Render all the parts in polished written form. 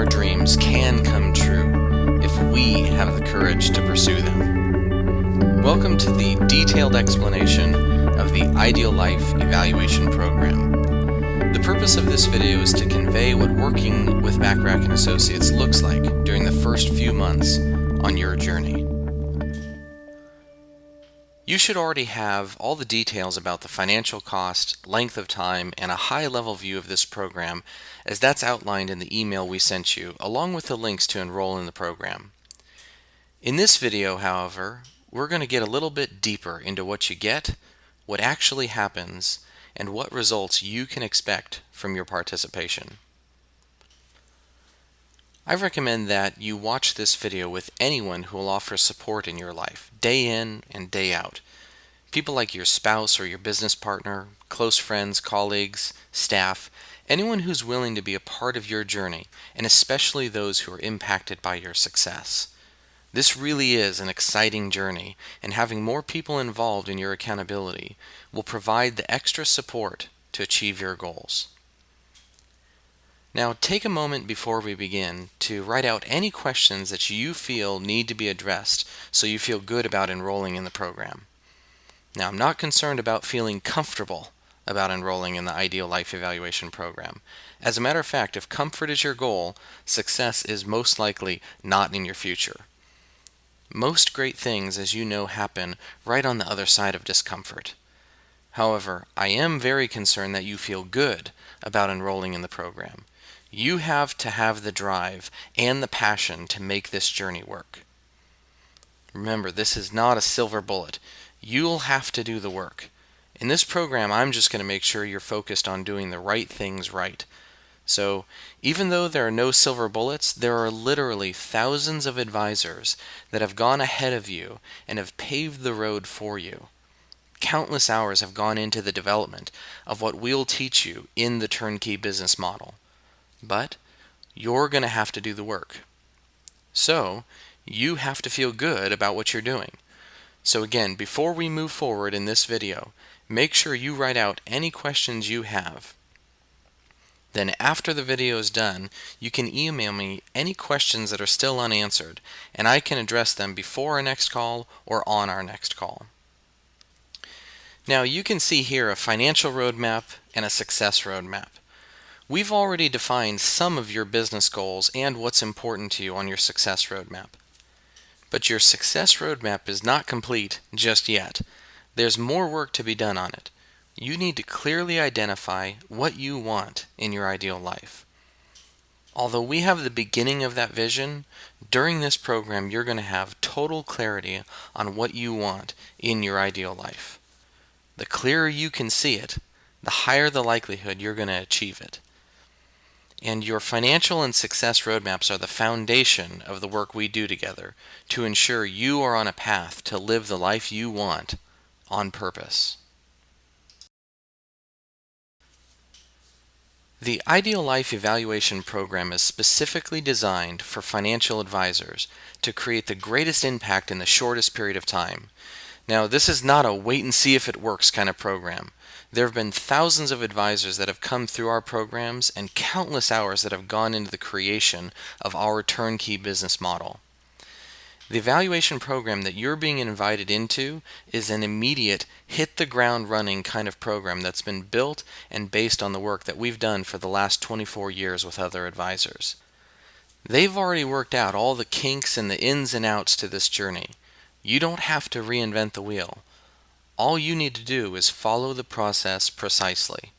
our dreams can come true if we have the courage to pursue them. Welcome to the detailed explanation of the Ideal Life Evaluation Program. The purpose of this video is to convey what working with Bachrach & Associates looks like during the first few months on your journey. You should already have all the details about the financial cost, length of time, and a high-level view of this program, as that's outlined in the email we sent you, along with the links to enroll in the program. In this video, however, we're going to get a little bit deeper into what you get, what actually happens, and what results you can expect from your participation. I recommend that you watch this video with anyone who will offer support in your life, day in and day out. People like your spouse or your business partner, close friends, colleagues, staff, anyone who's willing to be a part of your journey, and especially those who are impacted by your success. This really is an exciting journey, and having more people involved in your accountability will provide the extra support to achieve your goals. Now, take a moment before we begin to write out any questions that you feel need to be addressed so you feel good about enrolling in the program. Now, I'm not concerned about feeling comfortable about enrolling in the Ideal Life Evaluation Program. As a matter of fact, if comfort is your goal, success is most likely not in your future. Most great things, as you know, happen right on the other side of discomfort. However, I am very concerned that you feel good about enrolling in the program. You have to have the drive and the passion to make this journey work. Remember, this is not a silver bullet. You'll have to do the work. In this program, I'm just going to make sure you're focused on doing the right things right. So, even though there are no silver bullets, there are literally thousands of advisors that have gone ahead of you and have paved the road for you. Countless hours have gone into the development of what we'll teach you in the turnkey business model. But you're going to have to do the work. So, you have to feel good about what you're doing. So again, before we move forward in this video, make sure you write out any questions you have. Then after the video is done, you can email me any questions that are still unanswered, and I can address them before our next call or on our next call. Now you can see here a financial roadmap and a success roadmap. We've already defined some of your business goals and what's important to you on your success roadmap. But your success roadmap is not complete just yet. There's more work to be done on it. You need to clearly identify what you want in your ideal life. Although we have the beginning of that vision, during this program you're going to have total clarity on what you want in your ideal life. The clearer you can see it, the higher the likelihood you're going to achieve it. And your financial and success roadmaps are the foundation of the work we do together to ensure you are on a path to live the life you want on purpose. The Ideal Life Evaluation Program is specifically designed for financial advisors to create the greatest impact in the shortest period of time. Now, this is not a wait and see if it works kind of program. There have been thousands of advisors that have come through our programs and countless hours that have gone into the creation of our turnkey business model. The evaluation program that you're being invited into is an immediate hit the ground running kind of program that's been built and based on the work that we've done for the last 24 years with other advisors. They've already worked out all the kinks and the ins and outs to this journey. You don't have to reinvent the wheel. All you need to do is follow the process precisely.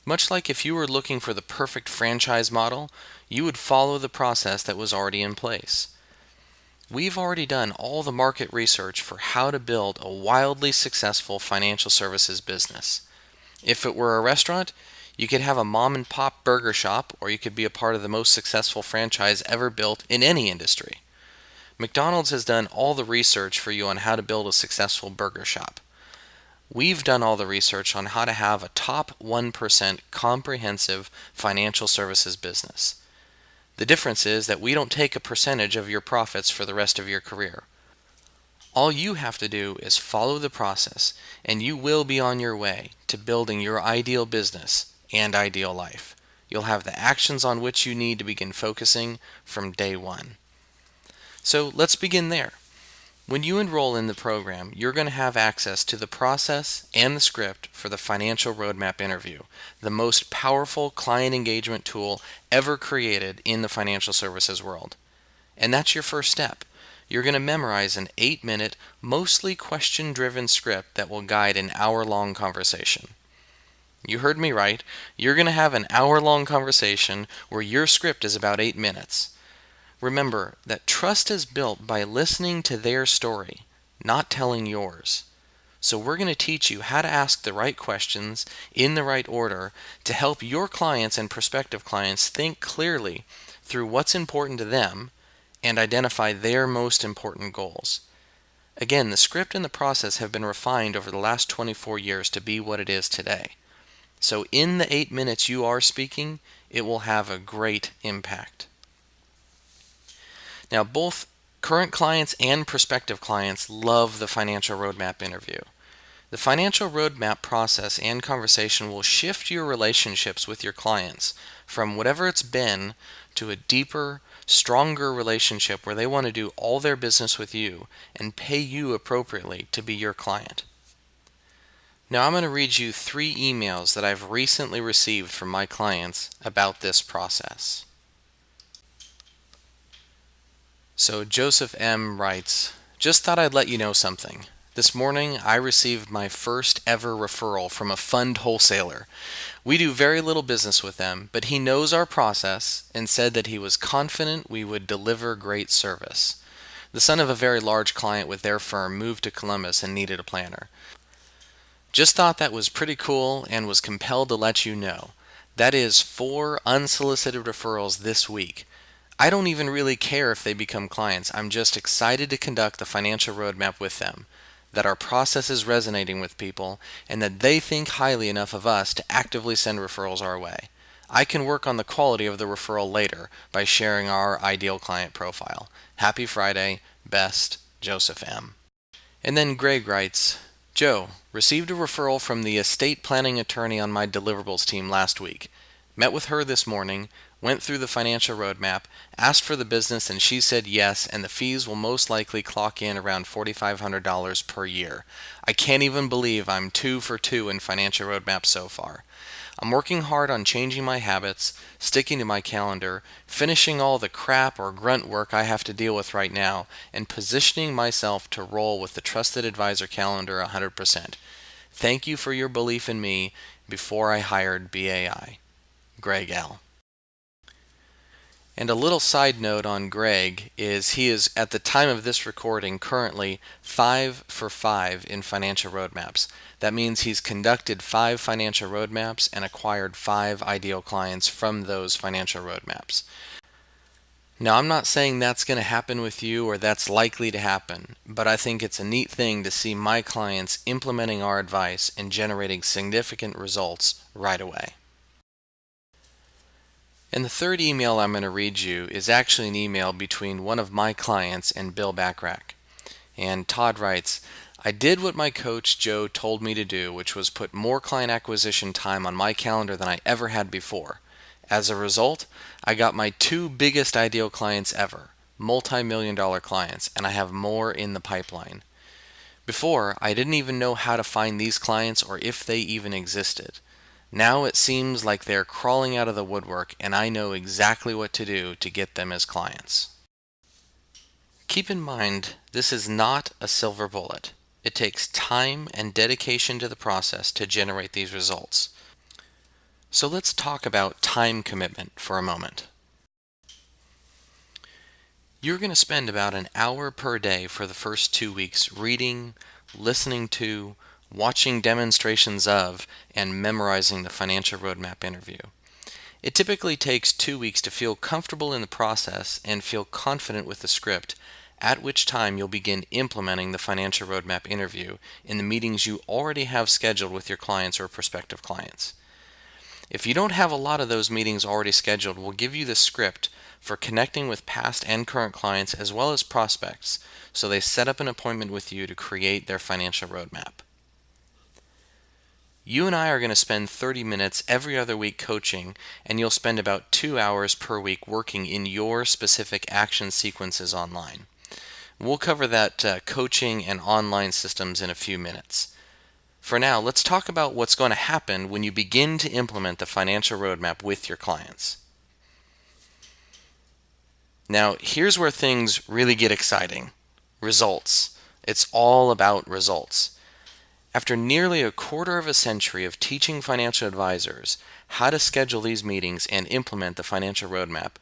Much like if you were looking for the perfect franchise model, you would follow the process that was already in place. We've already done all the market research for how to build a wildly successful financial services business. If it were a restaurant, you could have a mom and pop burger shop, or you could be a part of the most successful franchise ever built in any industry. McDonald's has done all the research for you on how to build a successful burger shop. We've done all the research on how to have a top 1% comprehensive financial services business. The difference is that we don't take a percentage of your profits for the rest of your career. All you have to do is follow the process, and you will be on your way to building your ideal business and ideal life. You'll have the actions on which you need to begin focusing from day one. So let's begin there. When you enroll in the program, you're going to have access to the process and the script for the financial roadmap interview, the most powerful client engagement tool ever created in the financial services world. And that's your first step. You're going to memorize an 8-minute, mostly question-driven script that will guide an hour-long conversation. You heard me right. You're going to have an hour-long conversation where your script is about 8 minutes. Remember that trust is built by listening to their story, not telling yours. So we're going to teach you how to ask the right questions in the right order to help your clients and prospective clients think clearly through what's important to them and identify their most important goals. Again, the script and the process have been refined over the last 24 years to be what it is today. So in the 8 minutes you are speaking, it will have a great impact. Now, both current clients and prospective clients love the financial roadmap interview. The financial roadmap process and conversation will shift your relationships with your clients from whatever it's been to a deeper, stronger relationship where they want to do all their business with you and pay you appropriately to be your client. Now I'm going to read you 3 emails that I've recently received from my clients about this process. So Joseph M. writes, "Just thought I'd let you know something. This morning I received my first ever referral from a fund wholesaler. We do very little business with them, but he knows our process and said that he was confident we would deliver great service. The son of a very large client with their firm moved to Columbus and needed a planner. Just thought that was pretty cool and was compelled to let you know. That is 4 unsolicited referrals this week. I don't even really care if they become clients. I'm just excited to conduct the financial roadmap with them, that our process is resonating with people, and that they think highly enough of us to actively send referrals our way. I can work on the quality of the referral later by sharing our ideal client profile. Happy Friday. Best, Joseph M." And then Greg writes, "Joe, received a referral from the estate planning attorney on my deliverables team last week. Met with her this morning, went through the financial roadmap, asked for the business, and she said yes, and the fees will most likely clock in around $4,500 per year. I can't even believe I'm 2 for 2 in financial roadmap so far. I'm working hard on changing my habits, sticking to my calendar, finishing all the crap or grunt work I have to deal with right now, and positioning myself to roll with the Trusted Advisor calendar 100%. Thank you for your belief in me before I hired BAI. Greg L." And a little side note on Greg is he is, at the time of this recording, currently 5 for 5 in financial roadmaps. That means he's conducted 5 financial roadmaps and acquired 5 ideal clients from those financial roadmaps. Now, I'm not saying that's going to happen with you or that's likely to happen, but I think it's a neat thing to see my clients implementing our advice and generating significant results right away. And the third email I'm going to read you is actually an email between one of my clients and Bill Bachrach. And Todd writes, "I did what my coach Joe told me to do, which was put more client acquisition time on my calendar than I ever had before. As a result, I got my 2 biggest ideal clients ever, multi-million-dollar clients, and I have more in the pipeline. Before, I didn't even know how to find these clients or if they even existed. Now it seems like they're crawling out of the woodwork, and I know exactly what to do to get them as clients." Keep in mind, this is not a silver bullet. It takes time and dedication to the process to generate these results. So let's talk about time commitment for a moment. You're going to spend about an hour per day for the first 2 weeks reading, listening to, watching demonstrations of, and memorizing the financial roadmap interview. It typically takes 2 weeks to feel comfortable in the process and feel confident with the script, at which time you'll begin implementing the financial roadmap interview in the meetings you already have scheduled with your clients or prospective clients. If you don't have a lot of those meetings already scheduled, we'll give you the script for connecting with past and current clients as well as prospects, so they set up an appointment with you to create their financial roadmap. You and I are going to spend 30 minutes every other week coaching, and you'll spend about 2 hours per week working in your specific action sequences online. We'll cover that coaching and online systems in a few minutes. For now, let's talk about what's going to happen when you begin to implement the financial roadmap with your clients. Now, here's where things really get exciting. Results. It's all about results. After nearly a quarter of a century of teaching financial advisors how to schedule these meetings and implement the financial roadmap,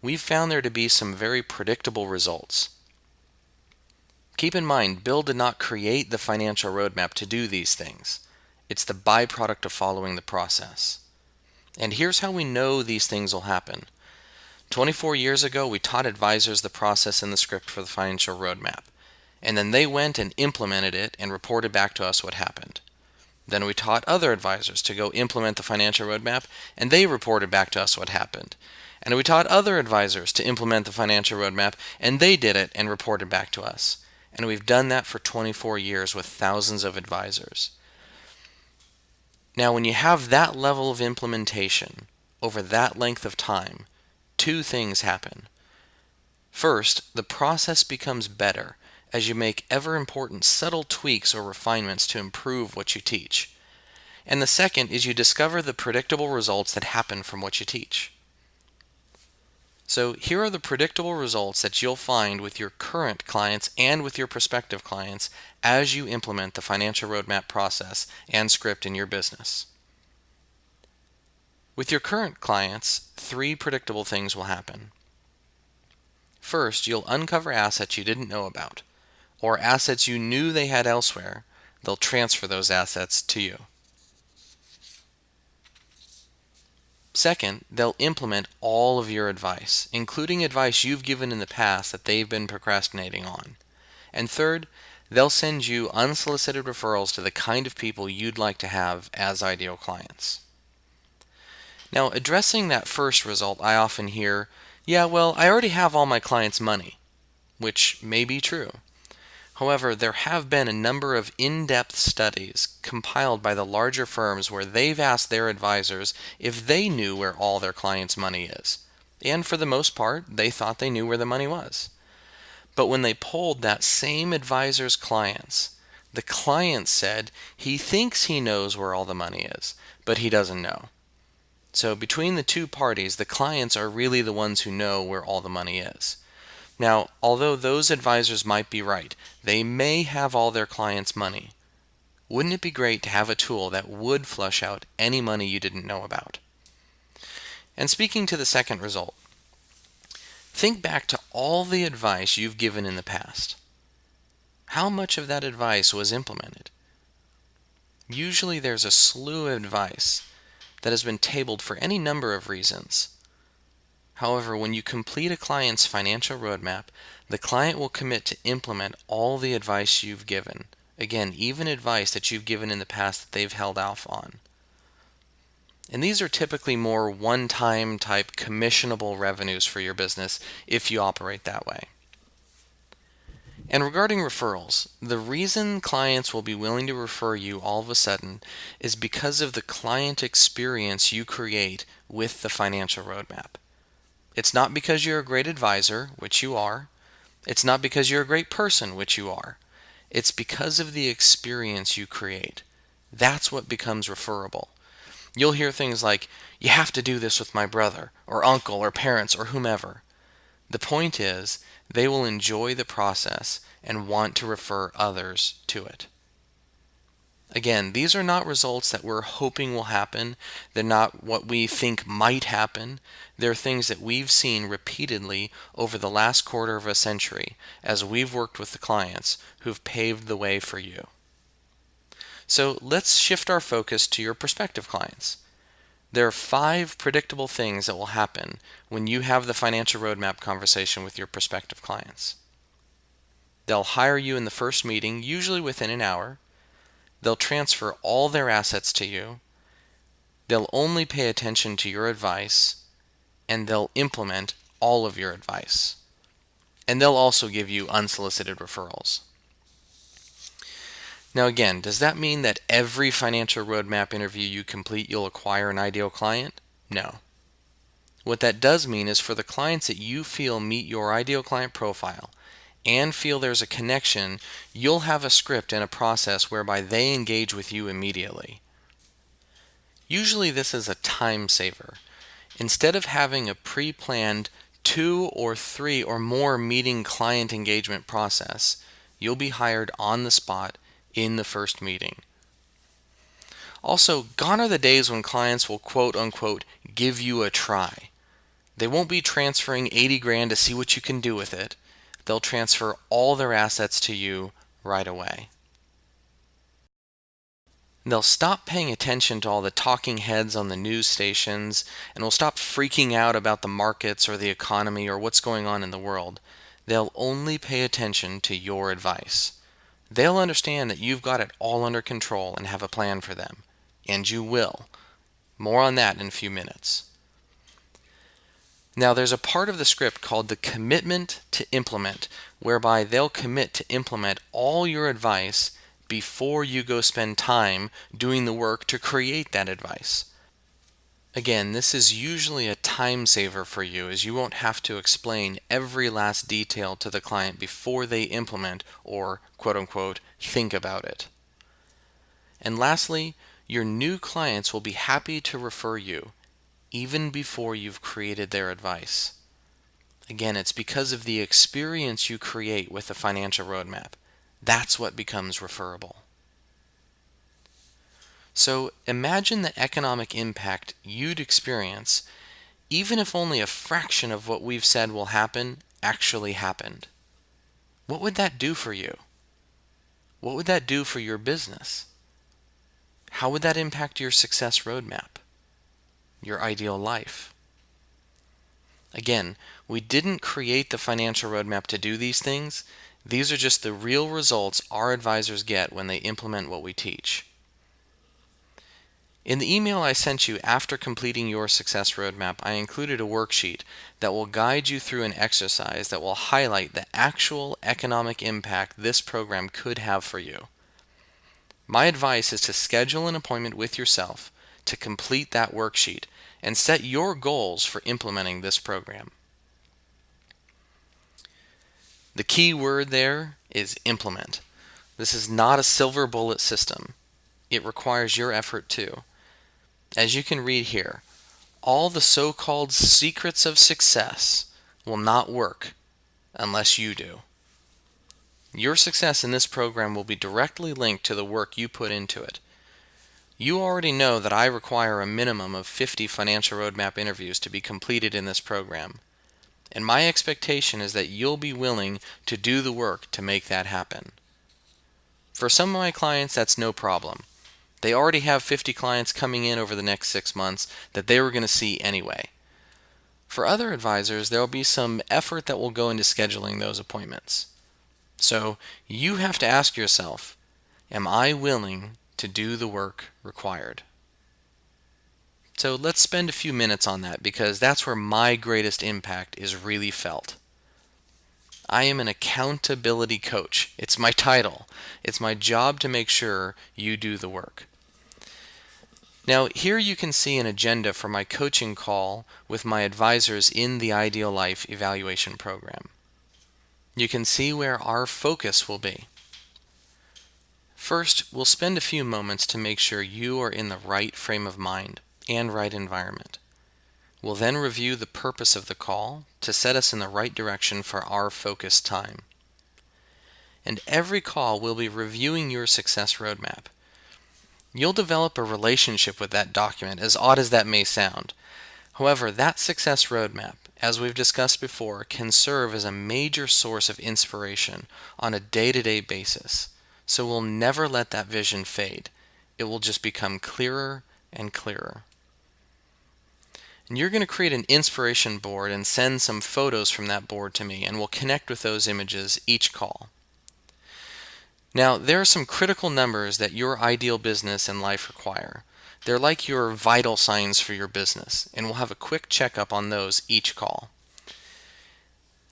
we've found there to be some very predictable results. Keep in mind, Bill did not create the financial roadmap to do these things. It's the byproduct of following the process. And here's how we know these things will happen. 24 years ago, we taught advisors the process and the script for the financial roadmap. And then they went and implemented it and reported back to us what happened. Then we taught other advisors to go implement the financial roadmap, and they reported back to us what happened. And we taught other advisors to implement the financial roadmap, and they did it and reported back to us. And we've done that for 24 years with thousands of advisors. Now, when you have that level of implementation over that length of time, two things happen. First, the process becomes better as you make ever important subtle tweaks or refinements to improve what you teach. And the second is you discover the predictable results that happen from what you teach. So here are the predictable results that you'll find with your current clients and with your prospective clients as you implement the financial roadmap process and script in your business. With your current clients, 3 predictable things will happen. First, you'll uncover assets you didn't know about, or assets you knew they had elsewhere. They'll transfer those assets to you. Second, they'll implement all of your advice, including advice you've given in the past that they've been procrastinating on. And third, they'll send you unsolicited referrals to the kind of people you'd like to have as ideal clients. Now, addressing that first result, I often hear, yeah, well, I already have all my clients' money, which may be true. However, there have been a number of in-depth studies compiled by the larger firms where they've asked their advisors if they knew where all their clients' money is. And for the most part, they thought they knew where the money was. But when they polled that same advisor's clients, the client said he thinks he knows where all the money is, but he doesn't know. So between the two parties, the clients are really the ones who know where all the money is. Now, although those advisors might be right, they may have all their clients' money. Wouldn't it be great to have a tool that would flush out any money you didn't know about? And speaking to the second result, think back to all the advice you've given in the past. How much of that advice was implemented? Usually there's a slew of advice that has been tabled for any number of reasons. However, when you complete a client's financial roadmap, the client will commit to implement all the advice you've given. Again, even advice that you've given in the past that they've held off on. And these are typically more one-time type commissionable revenues for your business if you operate that way. And regarding referrals, the reason clients will be willing to refer you all of a sudden is because of the client experience you create with the financial roadmap. It's not because you're a great advisor, which you are. It's not because you're a great person, which you are. It's because of the experience you create. That's what becomes referable. You'll hear things like, you have to do this with my brother, or uncle, or parents, or whomever. The point is, they will enjoy the process and want to refer others to it. Again, these are not results that we're hoping will happen. They're not what we think might happen. They're things that we've seen repeatedly over the last quarter of a century as we've worked with the clients who've paved the way for you. So let's shift our focus to your prospective clients. There are 5 predictable things that will happen when you have the financial roadmap conversation with your prospective clients. They'll hire you in the first meeting, usually within an hour. They'll transfer all their assets to you. They'll only pay attention to your advice, and they'll implement all of your advice. And they'll also give you unsolicited referrals. Now again, does that mean that every financial roadmap interview you complete, you'll acquire an ideal client? No. What that does mean is for the clients that you feel meet your ideal client profile and feel there's a connection, you'll have a script and a process whereby they engage with you immediately. Usually this is a time saver. Instead of having a pre-planned 2 or 3 or more meeting client engagement process, you'll be hired on the spot in the first meeting. Also, gone are the days when clients will quote unquote give you a try. They won't be transferring 80 grand to see what you can do with it. They'll transfer all their assets to you right away. They'll stop paying attention to all the talking heads on the news stations and will stop freaking out about the markets or the economy or what's going on in the world. They'll only pay attention to your advice. They'll understand that you've got it all under control and have a plan for them. And you will. More on that in a few minutes. Now, there's a part of the script called the commitment to implement, whereby they'll commit to implement all your advice before you go spend time doing the work to create that advice. Again, this is usually a time saver for you, as you won't have to explain every last detail to the client before they implement or, quote unquote, think about it. And lastly, your new clients will be happy to refer you even before you've created their advice. Again, it's because of the experience you create with the financial roadmap. That's what becomes referable. So imagine the economic impact you'd experience even if only a fraction of what we've said will happen actually happened. What would that do for you? What would that do for your business? How would that impact your success roadmap? Your ideal life? Again, we didn't create the financial roadmap to do these things. These are just the real results our advisors get when they implement what we teach. In the email I sent you after completing your success roadmap, I included a worksheet that will guide you through an exercise that will highlight the actual economic impact this program could have for you. My advice is to schedule an appointment with yourself to complete that worksheet and set your goals for implementing this program. The key word there is implement. This is not a silver bullet system. It requires your effort too. As you can read here, all the so-called secrets of success will not work unless you do. Your success in this program will be directly linked to the work you put into it. You already know that I require a minimum of 50 financial roadmap interviews to be completed in this program, and my expectation is that you'll be willing to do the work to make that happen. For some of my clients, that's no problem. They already have 50 clients coming in over the next 6 months that they were going to see anyway. For other advisors, there will be some effort that will go into scheduling those appointments. So you have to ask yourself, am I willing to do the work required? So let's spend a few minutes on that, because that's where my greatest impact is really felt. I am an accountability coach. It's my title. It's my job to make sure you do the work. Now, here you can see an agenda for my coaching call with my advisors in the Ideal Life Evaluation Program. You can see where our focus will be. First, we'll spend a few moments to make sure you are in the right frame of mind and right environment. We'll then review the purpose of the call to set us in the right direction for our focused time. And every call we'll be reviewing your success roadmap. You'll develop a relationship with that document, as odd as that may sound. However, that success roadmap, as we've discussed before, can serve as a major source of inspiration on a day-to-day basis. So we'll never let that vision fade. It will just become clearer and clearer. And you're going to create an inspiration board and send some photos from that board to me, and we'll connect with those images each call. Now, there are some critical numbers that your ideal business and life require. They're like your vital signs for your business, and we'll have a quick checkup on those each call.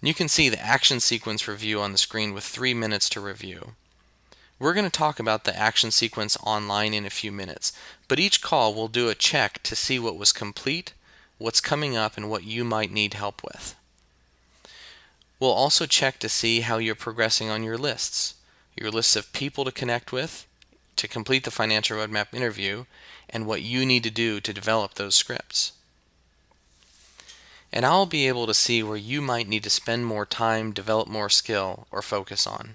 You can see the action sequence review on the screen with 3 minutes to review. We're going to talk about the action sequence online in a few minutes, but each call will do a check to see what was complete, what's coming up, and what you might need help with. We'll also check to see how you're progressing on your lists of people to connect with, to complete the financial roadmap interview, and what you need to do to develop those scripts. And I'll be able to see where you might need to spend more time, develop more skill, or focus on.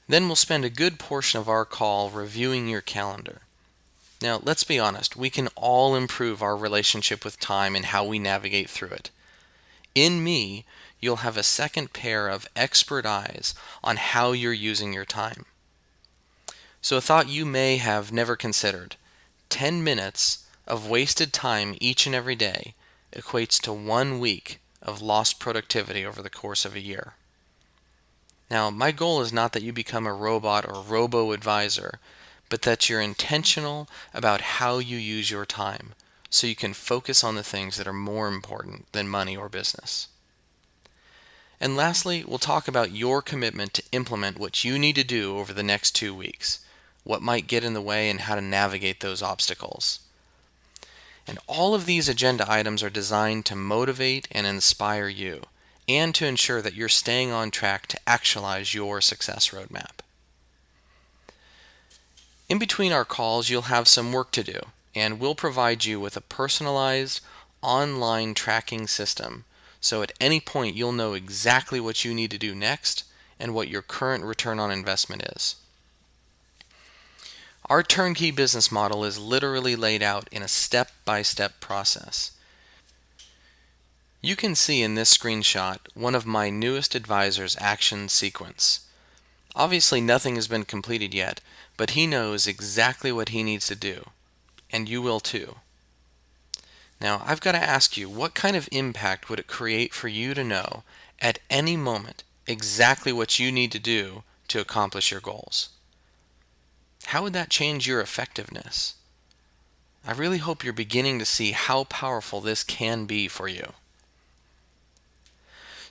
Then we'll spend a good portion of our call reviewing your calendar. Now, let's be honest, we can all improve our relationship with time and how we navigate through it. In me, you'll have a second pair of expert eyes on how you're using your time. So a thought you may have never considered: 10 minutes of wasted time each and every day equates to 1 week of lost productivity over the course of a year. Now, my goal is not that you become a robot or robo-advisor, but that you're intentional about how you use your time so you can focus on the things that are more important than money or business. And lastly, we'll talk about your commitment to implement what you need to do over the next 2 weeks, what might get in the way, and how to navigate those obstacles. And all of these agenda items are designed to motivate and inspire you, and to ensure that you're staying on track to actualize your success roadmap. In between our calls, you'll have some work to do, and we'll provide you with a personalized online tracking system, so at any point you'll know exactly what you need to do next and what your current return on investment is. Our turnkey business model is literally laid out in a step-by-step process. You can see in this screenshot one of my newest advisor's action sequence. Obviously nothing has been completed yet, but he knows exactly what he needs to do, and you will too. Now, I've got to ask you, what kind of impact would it create for you to know at any moment exactly what you need to do to accomplish your goals? How would that change your effectiveness? I really hope you're beginning to see how powerful this can be for you.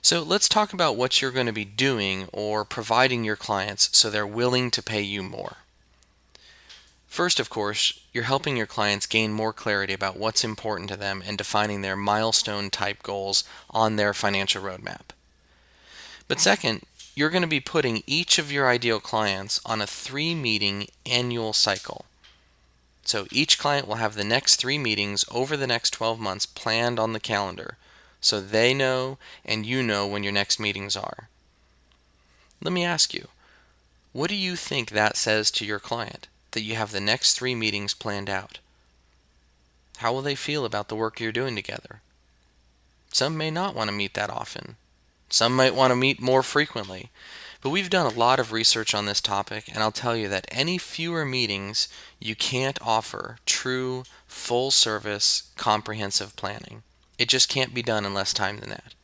So let's talk about what you're going to be doing or providing your clients so they're willing to pay you more. First, of course, you're helping your clients gain more clarity about what's important to them and defining their milestone-type goals on their financial roadmap. But second, you're going to be putting each of your ideal clients on a 3-meeting annual cycle. So each client will have the next 3 meetings over the next 12 months planned on the calendar, so they know and you know when your next meetings are. Let me ask you, what do you think that says to your client, that you have the next 3 meetings planned out? How will they feel about the work you're doing together? Some may not want to meet that often. Some might want to meet more frequently. But we've done a lot of research on this topic, and I'll tell you that any fewer meetings, you can't offer true, full-service, comprehensive planning. It just can't be done in less time than that.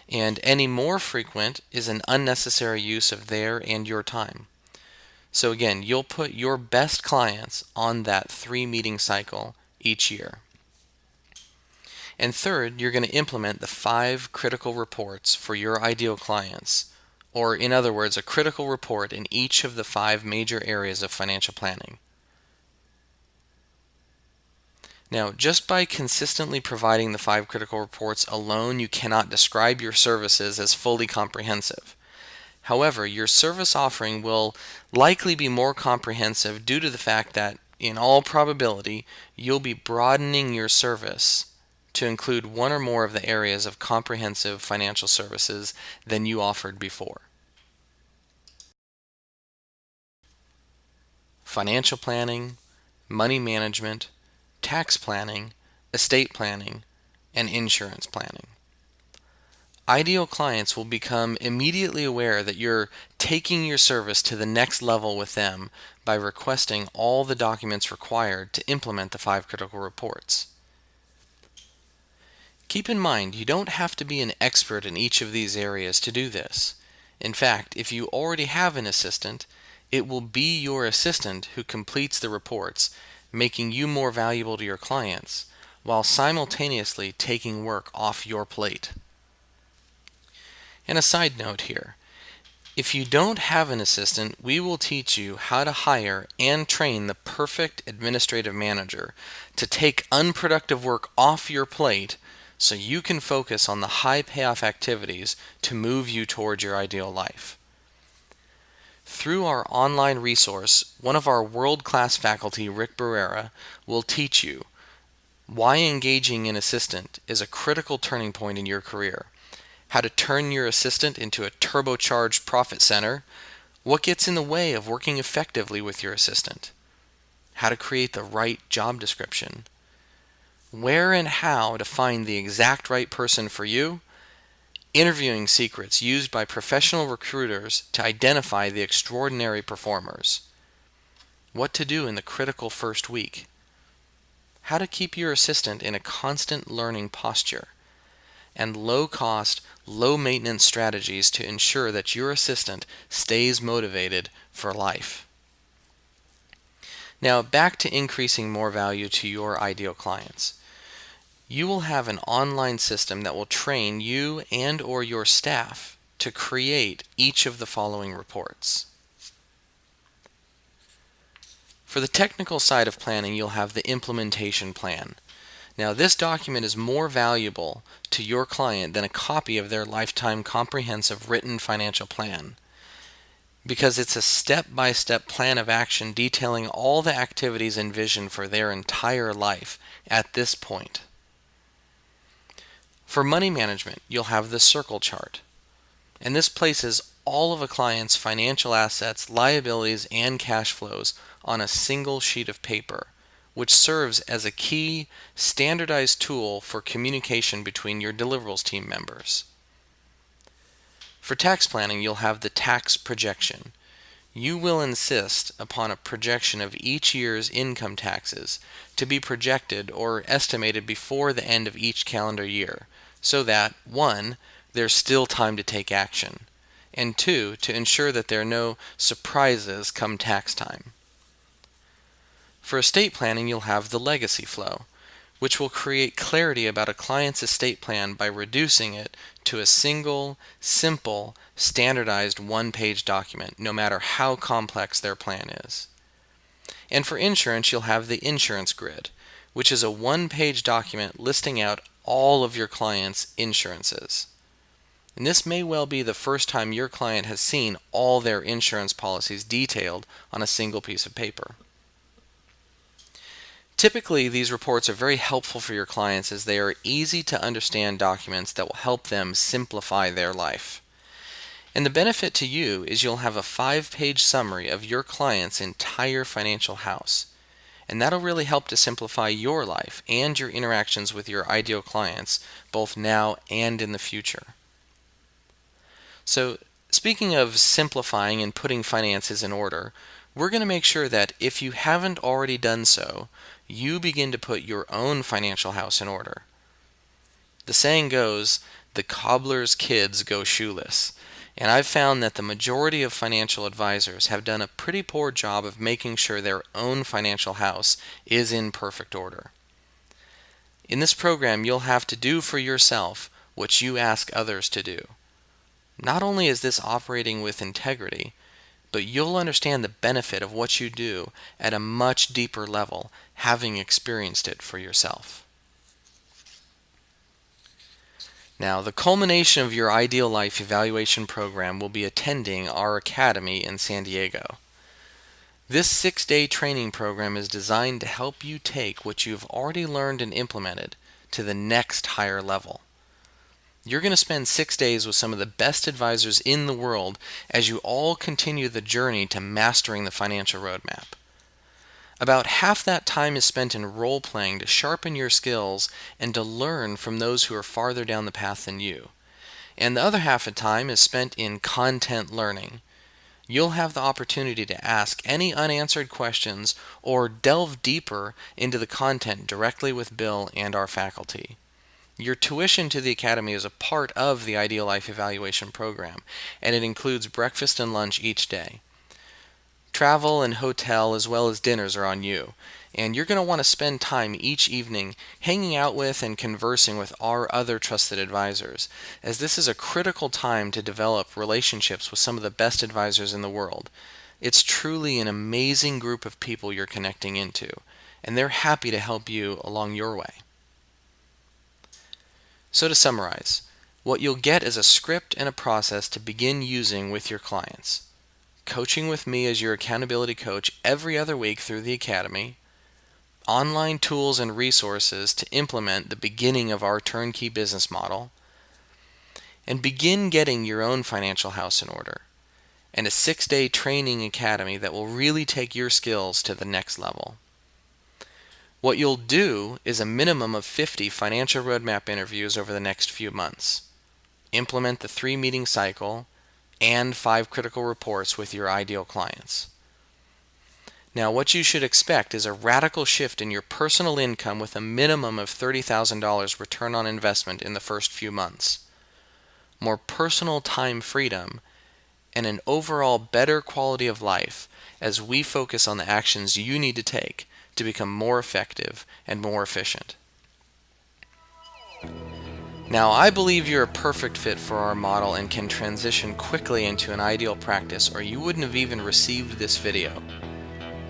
And any more frequent is an unnecessary use of their and your time. So again, you'll put your best clients on that 3-meeting cycle each year. And third, you're going to implement the 5 critical reports for your ideal clients, or in other words, a critical report in each of the 5 major areas of financial planning. Now, just by consistently providing the 5 critical reports alone, you cannot describe your services as fully comprehensive. However, your service offering will likely be more comprehensive due to the fact that, in all probability, you'll be broadening your service to include one or more of the areas of comprehensive financial services than you offered before. Financial planning, money management, tax planning, estate planning, and insurance planning. Ideal clients will become immediately aware that you're taking your service to the next level with them by requesting all the documents required to implement the 5 critical reports. Keep in mind, you don't have to be an expert in each of these areas to do this. In fact, if you already have an assistant, it will be your assistant who completes the reports, making you more valuable to your clients, while simultaneously taking work off your plate. And a side note here, If you don't have an assistant, we will teach you how to hire and train the perfect administrative manager to take unproductive work off your plate so you can focus on the high payoff activities to move you towards your ideal life. Through our online resource, one of our world-class faculty, Rick Barrera, will teach you why engaging an assistant is a critical turning point in your career, how to turn your assistant into a turbocharged profit center, what gets in the way of working effectively with your assistant, how to create the right job description, where and how to find the exact right person for you, interviewing secrets used by professional recruiters to identify the extraordinary performers, what to do in the critical first week, how to keep your assistant in a constant learning posture, and low-cost, low-maintenance strategies to ensure that your assistant stays motivated for life. Now, back to increasing more value to your ideal clients. You will have an online system that will train you and or your staff to create each of the following reports. For the technical side of planning, you'll have the implementation plan. Now, this document is more valuable to your client than a copy of their lifetime comprehensive written financial plan, because it's a step-by-step plan of action detailing all the activities envisioned for their entire life at this point. For money management, you'll have the circle chart, and this places all of a client's financial assets, liabilities, and cash flows on a single sheet of paper, which serves as a key standardized tool for communication between your deliverables team members. For tax planning, you'll have the tax projection. You will insist upon a projection of each year's income taxes to be projected or estimated before the end of each calendar year, so that 1. There's still time to take action, and 2. To ensure that there are no surprises come tax time. For estate planning, you'll have the legacy flow, which will create clarity about a client's estate plan by reducing it to a single, simple, standardized one-page document, no matter how complex their plan is. And for insurance, you'll have the insurance grid, which is a one-page document listing out all of your client's insurances. And this may well be the first time your client has seen all their insurance policies detailed on a single piece of paper. Typically, these reports are very helpful for your clients as they are easy to understand documents that will help them simplify their life. And the benefit to you is you'll have a 5-page summary of your client's entire financial house. And that'll really help to simplify your life and your interactions with your ideal clients, both now and in the future. So, speaking of simplifying and putting finances in order, we're going to make sure that if you haven't already done so, you begin to put your own financial house in order. The saying goes, the cobbler's kids go shoeless. And I've found that the majority of financial advisors have done a pretty poor job of making sure their own financial house is in perfect order. In this program, you'll have to do for yourself what you ask others to do. Not only is this operating with integrity, but you'll understand the benefit of what you do at a much deeper level, having experienced it for yourself. Now, the culmination of your Ideal Life evaluation program will be attending our academy in San Diego. This 6-day training program is designed to help you take what you've already learned and implemented to the next higher level. You're going to spend 6 days with some of the best advisors in the world as you all continue the journey to mastering the financial roadmap. About half that time is spent in role-playing to sharpen your skills and to learn from those who are farther down the path than you. And the other half of time is spent in content learning. You'll have the opportunity to ask any unanswered questions or delve deeper into the content directly with Bill and our faculty. Your tuition to the Academy is a part of the Ideal Life Evaluation Program, and it includes breakfast and lunch each day. Travel and hotel as well as dinners are on you, and you're going to want to spend time each evening hanging out with and conversing with our other trusted advisors, as this is a critical time to develop relationships with some of the best advisors in the world. It's truly an amazing group of people you're connecting into, and they're happy to help you along your way. So to summarize, what you'll get is a script and a process to begin using with your clients. Coaching with me as your accountability coach every other week through the Academy, online tools and resources to implement the beginning of our turnkey business model, and begin getting your own financial house in order, and a 6-day training academy that will really take your skills to the next level. What you'll do is a minimum of 50 financial roadmap interviews over the next few months. Implement the 3-meeting cycle and 5 critical reports with your ideal clients. Now, what you should expect is a radical shift in your personal income with a minimum of $30,000 return on investment in the first few months, more personal time freedom, and an overall better quality of life as we focus on the actions you need to take to become more effective and more efficient. Now, I believe you're a perfect fit for our model and can transition quickly into an ideal practice, or you wouldn't have even received this video.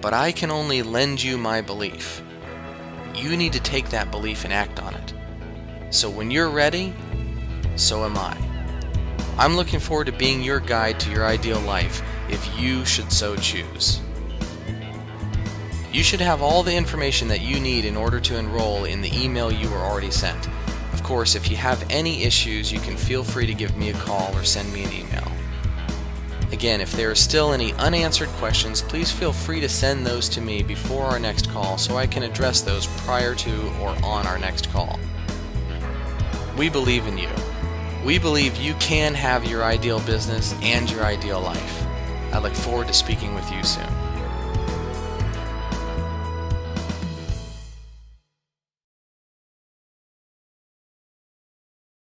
But I can only lend you my belief. You need to take that belief and act on it. So when you're ready, so am I. I'm looking forward to being your guide to your ideal life if you should so choose. You should have all the information that you need in order to enroll in the email you were already sent. Of course, if you have any issues, you can feel free to give me a call or send me an email. Again, if there are still any unanswered questions, please feel free to send those to me before our next call so I can address those prior to or on our next call. We believe in you. We believe you can have your ideal business and your ideal life. I look forward to speaking with you soon.